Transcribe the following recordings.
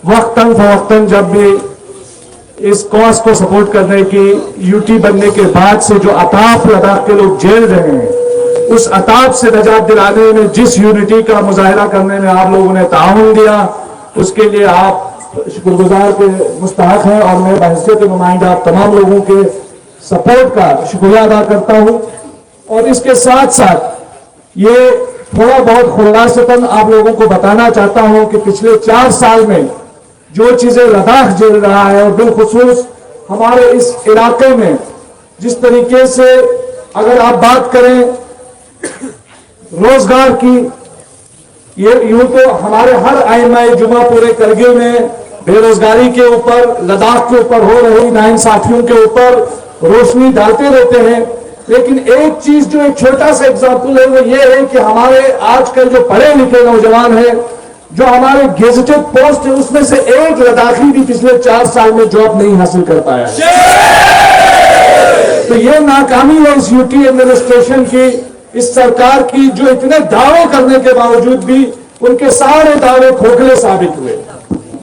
वक्तन फवक्तन जब भी इस कॉज को सपोर्ट करने की यूटी बनने के बाद से जो अताप लद्दाख के लोग झेल रहे हैं, उस अताप से निजात दिलाने में जिस यूनिटी का मुजाहरा करने में आप लोगों ने ताउन दिया, उसके लिए आप शुक्रगुजार के मुस्तहक हैं और मैं बहैसियत नुमाइंदा आप तमाम लोगों के सपोर्ट का शुक्रिया अदा करता हूं। और इसके साथ साथ ये थोड़ा बहुत खुलासतन आप लोगों को बताना चाहता हूं कि पिछले 4 साल में जो चीजें लद्दाख झेल रहा है और बिलखुसूस हमारे इस इलाके में जिस तरीके से अगर आप बात करें रोजगार की, ये यूं तो हमारे हर आइमाए जुमा पूरे करगिल में बेरोजगारी के ऊपर, लद्दाख के ऊपर हो रही नाइंसाफियों के ऊपर रोशनी डालते रहते हैं, लेकिन एक चीज जो एक छोटा सा एग्जाम्पल है वो ये है कि हमारे आजकल जो पढ़े लिखे नौजवान हैं, जो हमारे गेजेटेड पोस्ट है, उसमें से एक लद्दाखी भी पिछले 4 साल में जॉब नहीं हासिल कर पाया। तो ये नाकामी है इस यूटी एडमिनिस्ट्रेशन की, इस सरकार की, जो इतने दावे करने के बावजूद भी उनके सारे दावे खोखले साबित हुए।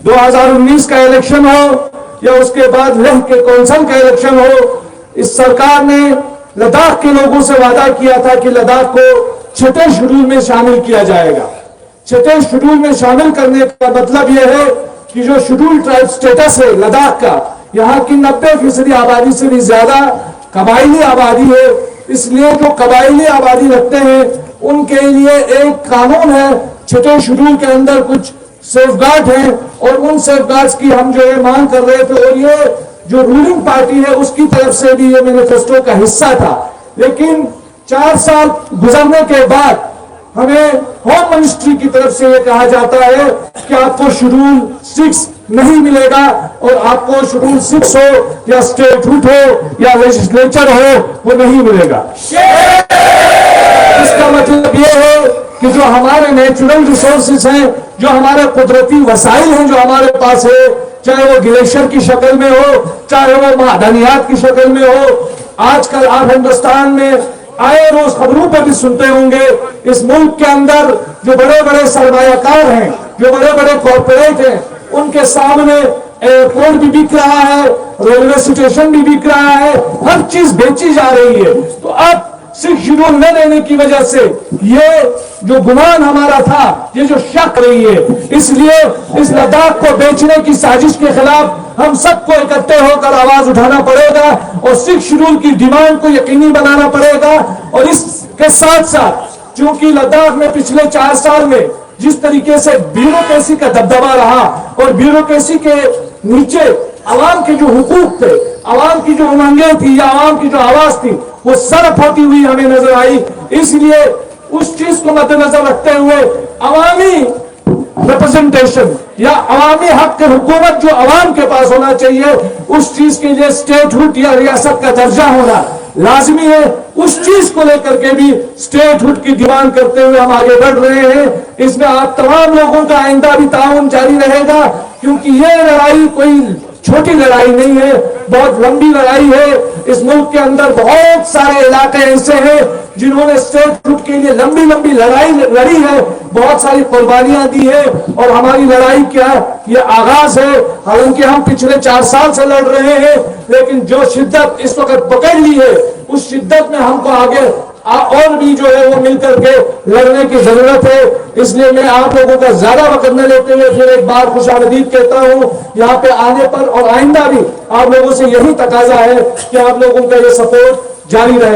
2019 का इलेक्शन हो या उसके बाद लेह के कौंसिल का इलेक्शन हो, इस सरकार ने लद्दाख के लोगों से वादा किया था कि लद्दाख को 6ठे शेड्यूल में शामिल किया जाएगा। 6ठे शेड्यूल में शामिल करने का मतलब यह है कि जो शेड्यूल ट्राइब स्टेटस है लद्दाख का, यहाँ की 90% आबादी से भी ज्यादा कबायली आबादी है, इसलिए जो कबायली आबादी रखते हैं उनके लिए एक कानून है, 6ठे शेड्यूल के अंदर कुछ सेफगार्ड है और उन सेफगार्ड्स की हम जो है मांग कर रहे थे और ये जो रूलिंग पार्टी है उसकी तरफ से भी ये मैनिफेस्टो का हिस्सा था। लेकिन 4 साल गुजरने के बाद हमें होम मिनिस्ट्री की तरफ से ये कहा जाता है कि आपको शेड्यूल 6 नहीं मिलेगा और आपको शेड्यूल 6 हो या स्टेटहुड हो या लेजिस्लेचर हो वो नहीं मिलेगा। इसका मतलब ये है कि जो हमारे नेचुरल रिसोर्सेज हैं, जो हमारे कुदरती वसाइल हैं जो हमारे पास है, चाहे वो ग्लेशियर की शक्ल में हो, चाहे वो मादनियात की शक्ल में हो, आजकल आप हिंदुस्तान में आए रोज खबरों पर भी सुनते होंगे, इस मुल्क के अंदर जो बड़े बड़े सरमायाकार हैं, जो बड़े बड़े कॉर्पोरेट हैं, उनके सामने एयरपोर्ट भी बिक रहा है, रेलवे स्टेशन भी बिक रहा है, हर चीज बेची जा रही है। तो अब 6 शेड्यूल न देने की वजह से ये जो गुमान हमारा था, ये जो शक रही है, इसलिए इस लद्दाख को बेचने की साजिश के खिलाफ हम सबको इकट्ठे होकर आवाज उठाना पड़ेगा और 6 शेड्यूल की डिमांड को यकीनी बनाना पड़ेगा। और इसके साथ साथ चूंकि लद्दाख में पिछले 4 साल में जिस तरीके से ब्यूरोक्रेसी का दबदबा रहा और ब्यूरोक्रेसी के नीचे आवाम के जो हुकूक थे, आवाम की जो उमंगें थी या आवाम की जो आवाज थी, वो सरफ होती हुई हमें नजर आई। इसलिए उस चीज को मद्देनजर रखते हुए अवामी रिप्रेजेंटेशन या अवामी हक के हुकूमत जो अवाम के पास होना चाहिए, उस चीज के लिए स्टेटहुड या रियासत का दर्जा होना लाजमी है। उस चीज को लेकर के भी स्टेटहुड की डिमांड करते हुए हम आगे बढ़ रहे हैं। इसमें आप तमाम लोगों का आइंदा भी ताउन जारी रहेगा, क्योंकि ये लड़ाई कोई छोटी लड़ाई नहीं है, बहुत लंबी लड़ाई है। इस मुल्क के अंदर बहुत सारे इलाके ऐसे हैं जिन्होंने स्टेटहुड के लिए लंबी लंबी लड़ाई लड़ी है, बहुत सारी कुर्बानियां दी है और हमारी लड़ाई क्या ये आगाज है। हालांकि हम पिछले 4 साल से लड़ रहे हैं, लेकिन जो शिद्दत इस वक्त पकड़ ली है, उस शिद्दत में हमको आगे और भी जो है वो मिलकर के लड़ने की जरूरत है। इसलिए मैं आप लोगों का ज्यादा वक्त न लेते हुए फिर एक बार खुशामदीद कहता हूँ यहाँ पे आने पर, और आइंदा भी आप लोगों से यही तकाजा है कि आप लोगों का ये सपोर्ट जारी रहे।